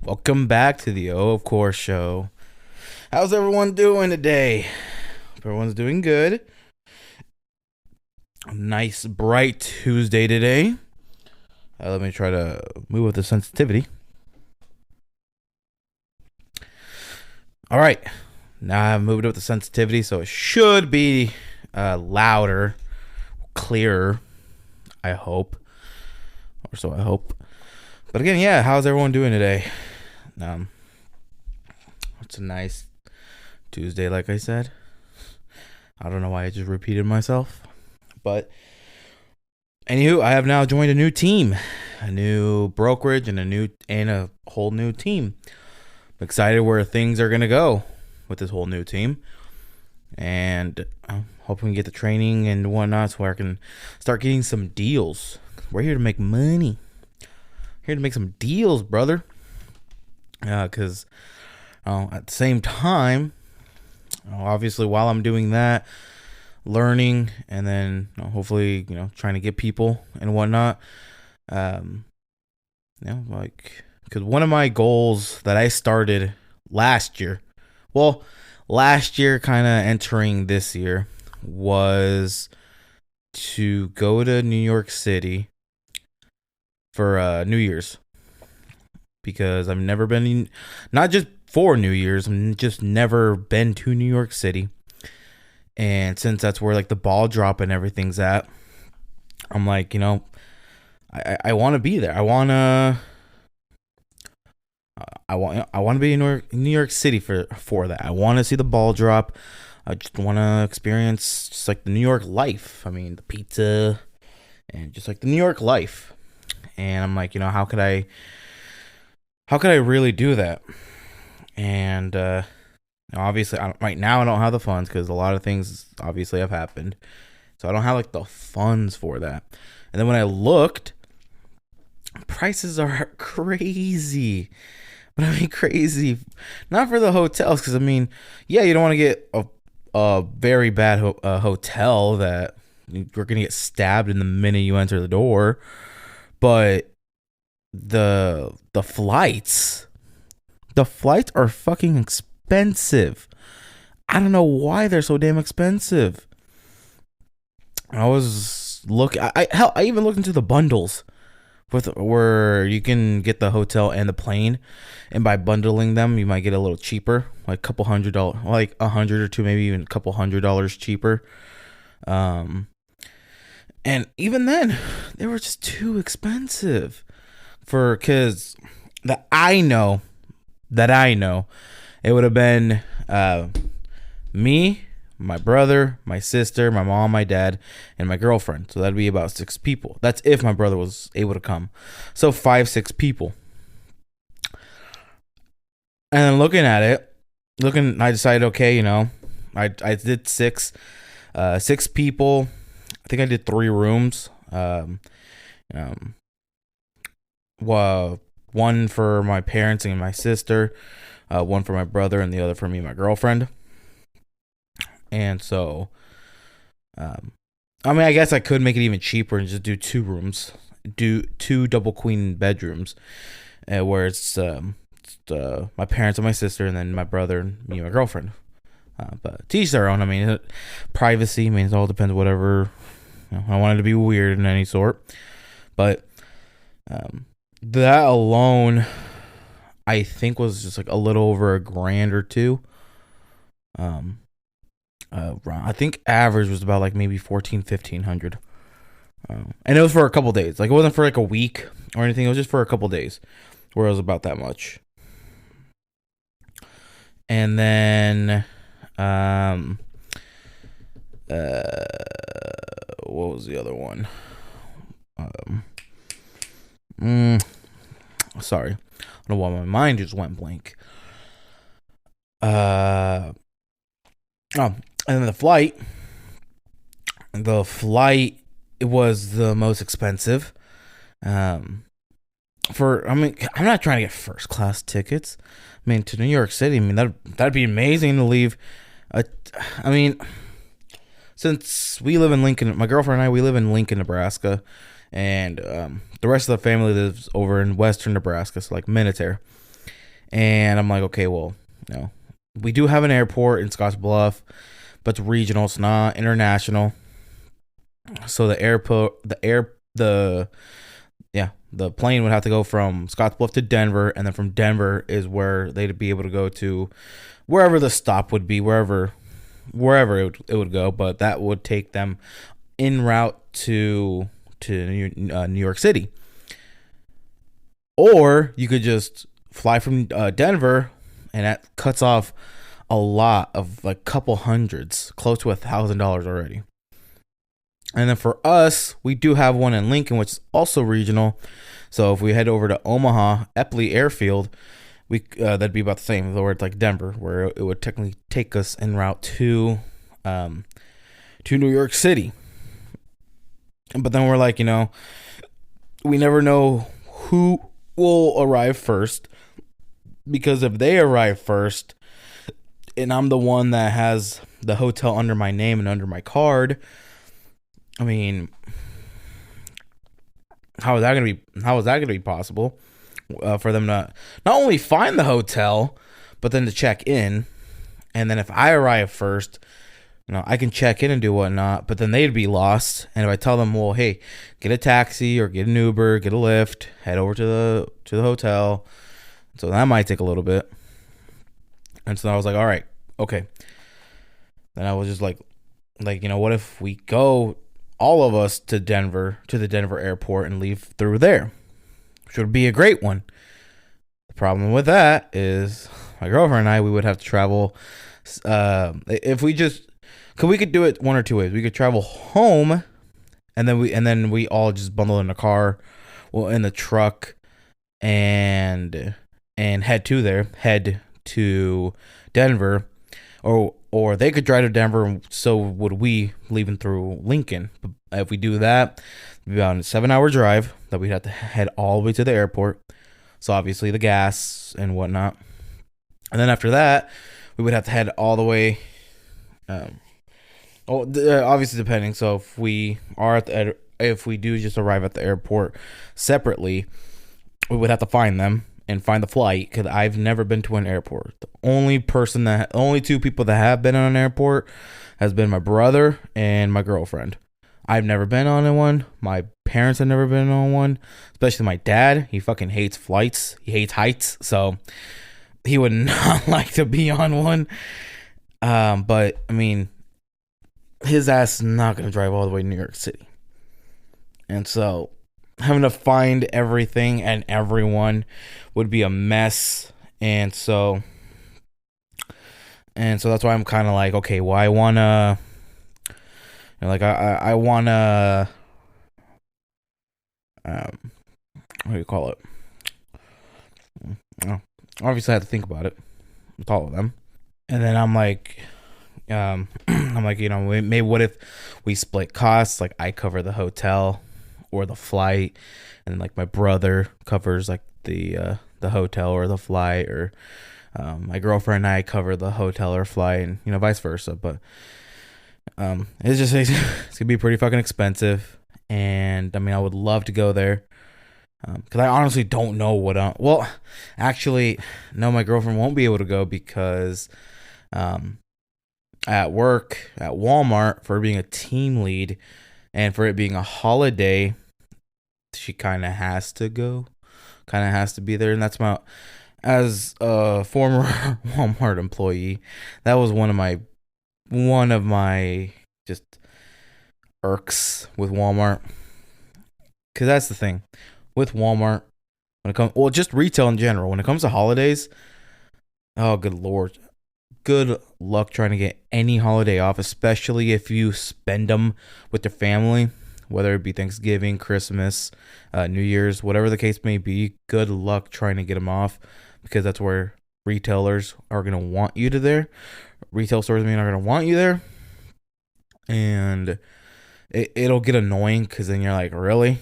Welcome back to the of course show. How's everyone doing today? Hope everyone's doing good. Nice bright Tuesday today. Let me try to move with the sensitivity. All right. Now I've moved up the sensitivity, so it should be louder, clearer, I hope. Or so I hope. But again, yeah, how's everyone doing today? It's a nice Tuesday, like I said. I don't know why I just repeated myself. But anywho, I have now joined a new team, a new brokerage, and a whole new team. I'm excited where things are gonna go with this whole new team, and I'm hoping we get the training and whatnot so I can start getting some deals. We're here to make money. Here to make some deals, brother. Because at the same time, obviously, while I'm doing that, learning, and then hopefully, trying to get people and whatnot. Because one of my goals that I started last year, kind of entering this year, was to go to New York City for New Year's. Because I've never been, not just for New Year's, I've just never been to New York City. And since that's where like the ball drop and everything's at, I'm like, I want to be there. I want to be in New York City for that. I want to see the ball drop. I just want to experience just like the New York life. I mean, the pizza and just like the New York life. And I'm like, how could I really do that? And obviously, right now I don't have the funds because a lot of things obviously have happened. So I don't have like the funds for that. And then when I looked, prices are crazy. But I mean crazy. Not for the hotels because, yeah, you don't want to get a very bad hotel that you're going to get stabbed in the minute you enter the door. But the flights are fucking expensive. I don't know why they're so damn expensive. I even looked into the bundles where you can get the hotel and the plane, and by bundling them you might get a little cheaper, like $200, like $100 or $200, maybe even $200 cheaper. And even then they were just too expensive. Because that I know, it would have been me, my brother, my sister, my mom, my dad, and my girlfriend. So that'd be about 6 people. That's if my brother was able to come. So 5-6 people. And then looking at it, I decided, okay, I did 6 people. I think I did 3 rooms. One for my parents and my sister, one for my brother, and the other for me and my girlfriend. And so, I guess I could make it even cheaper and just do 2 rooms, do 2 double queen bedrooms, where it's my parents and my sister, and then my brother and me and my girlfriend. But to each their own. Privacy. It all depends. Whatever. I want it to be weird in any sort, but that alone, I think, was just like a little over $1,000 or $2,000. I think average was about like maybe $1,400-1,500. And it was for a couple days. Like, it wasn't for like a week or anything. It was just for a couple days, where it was about that much. And then, what was the other one? Sorry, I don't know why my mind just went blank. And then the flight, it was the most expensive. I'm not trying to get first class tickets. To New York City. That'd be amazing to leave. Since we live in Lincoln, my girlfriend and I, we live in Lincoln, Nebraska, and the rest of the family lives over in western Nebraska, so like Minutair. And I'm like, okay, well, we do have an airport in Scotts Bluff, but it's regional. It's not international. So the plane would have to go from Scottsbluff to Denver, and then from Denver is where they'd be able to go to wherever the stop would be, wherever it would go. But that would take them en route to New York City, or you could just fly from Denver, and that cuts off a lot of like couple hundreds, close to $1,000 already. And then for us, we do have one in Lincoln, which is also regional. So if we head over to Omaha, Epley Airfield, that'd be about the same. Or it's like Denver, where it would technically take us en route to New York City. But then we're like, we never know who will arrive first, because if they arrive first, and I'm the one that has the hotel under my name and under my card, I mean, how is that gonna be possible for them to not only find the hotel, but then to check in? And then if I arrive first, I can check in and do whatnot, but then they'd be lost. And if I tell them, well, hey, get a taxi or get an Uber, get a Lyft, head over to the hotel, so that might take a little bit. And so I was like, all right, okay. Then I was just like, what if we go all of us to the Denver airport, and leave through there, which would be a great one. The problem with that is my girlfriend and I, we would have to travel. If we could do it one or two ways. We could travel home, and then we all just bundle in a car, in the truck, and head to Denver, or they could drive to Denver, and so would we, leaving through Lincoln. But if we do that, it'd be about a 7-hour drive that we'd have to head all the way to the airport. So obviously the gas and whatnot. And then after that, we would have to head all the way. Obviously depending. So if we do just arrive at the airport separately, we would have to find them and find the flight, because I've never been to an airport. The only two people that have been on an airport has been my brother and my girlfriend. I've never been on one. My parents have never been on one, especially my dad. He fucking hates flights. He hates heights, so he would not like to be on one. But I mean, his ass is not gonna drive all the way to New York City, and so having to find everything and everyone would be a mess. And so that's why I'm kind of like, okay, well, I wanna, I wanna, what do you call it? Obviously I have to think about it with all of them. And then I'm like, maybe what if we split costs? Like, I cover the hotel or the flight, and then like my brother covers like the hotel or the flight, or my girlfriend and I cover the hotel or flight, and vice versa. But it's gonna be pretty fucking expensive, and I mean, I would love to go there, because I honestly don't know well, actually, no, my girlfriend won't be able to go because at work at Walmart, for being a team lead and for it being a holiday, she kind of has to go, kind of has to be there. And that's as a former Walmart employee, that was one of my just irks with Walmart. Because that's the thing with Walmart, when it comes, just retail in general, when it comes to holidays, oh good lord, good luck trying to get any holiday off, especially if you spend them with your family, whether it be Thanksgiving, Christmas, New Year's, whatever the case may be. Good luck trying to get them off, because that's where retailers are going to want you to there. Retail stores, are going to want you there. And it'll get annoying, because then you're like, really?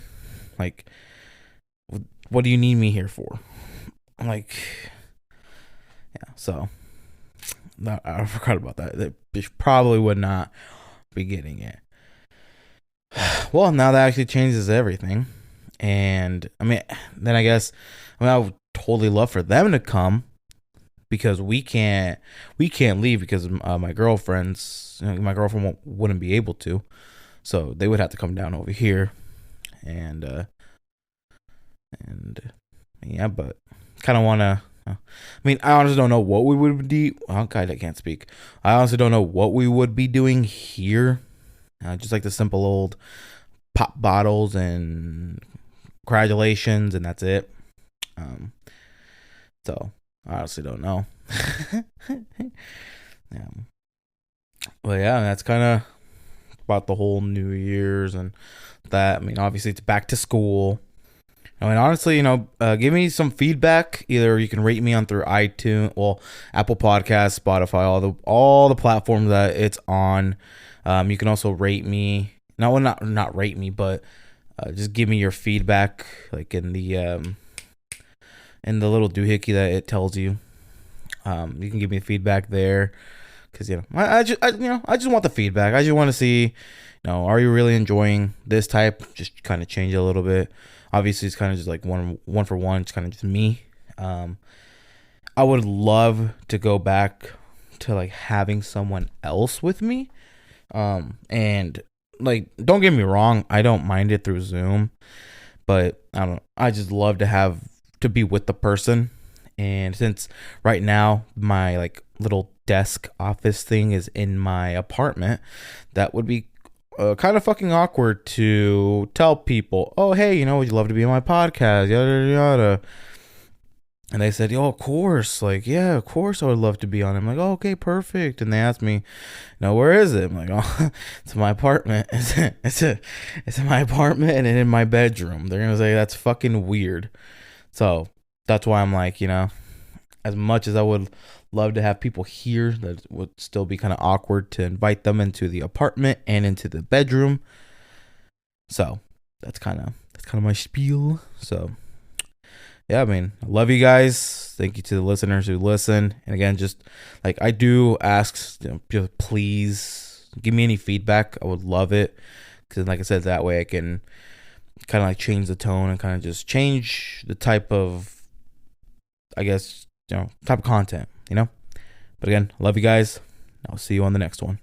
Like, what do you need me here for? I'm like, yeah, so I forgot about that. They probably would not be getting it. Well, now that actually changes everything. And I mean, then I guess, I would totally love for them to come, because we can't leave because my girlfriend's my girlfriend wouldn't be able to, so they would have to come down over here, and yeah, but kind of want to. I mean, I honestly don't know what we would be. Oh God, I can't speak. I honestly don't know what we would be doing here. Just like the simple old pop bottles and congratulations, and that's it. So I honestly don't know. Yeah. Well, yeah, that's kind of about the whole New Year's and that. I mean, obviously it's back to school. I mean, honestly, give me some feedback. Either you can rate me on through iTunes, well, Apple Podcasts, Spotify, all the platforms that it's on. You can also rate me. Not rate me, but just give me your feedback, like in the little doohickey that it tells you. You can give me feedback there, because I just want the feedback. I just want to see, are you really enjoying this type? Just kind of change it a little bit. Obviously, it's kind of just like one for one. It's kind of just me. I would love to go back to like having someone else with me. And like, don't get me wrong, I don't mind it through Zoom, but I just love to be with the person. And since right now my like little desk office thing is in my apartment, that would be kind of fucking awkward to tell people, oh, hey, would you love to be on my podcast? Yada, yada, yada. And they said, oh, of course. Like, yeah, of course I would love to be on it. I'm like, oh, okay, perfect. And they asked me, where is it? I'm like, oh, it's my apartment. It's in my apartment and in my bedroom. They're going to say that's fucking weird. So that's why I'm like, as much as I would love to have people here, that would still be kind of awkward to invite them into the apartment and into the bedroom. So that's kind of my spiel. So yeah, I mean, I love you guys. Thank you to the listeners who listen. And again, just like I do ask, just please give me any feedback. I would love it, because like I said, that way I can kind of like change the tone and kind of just change the type of, I guess, type of content, But again, love you guys. I'll see you on the next one.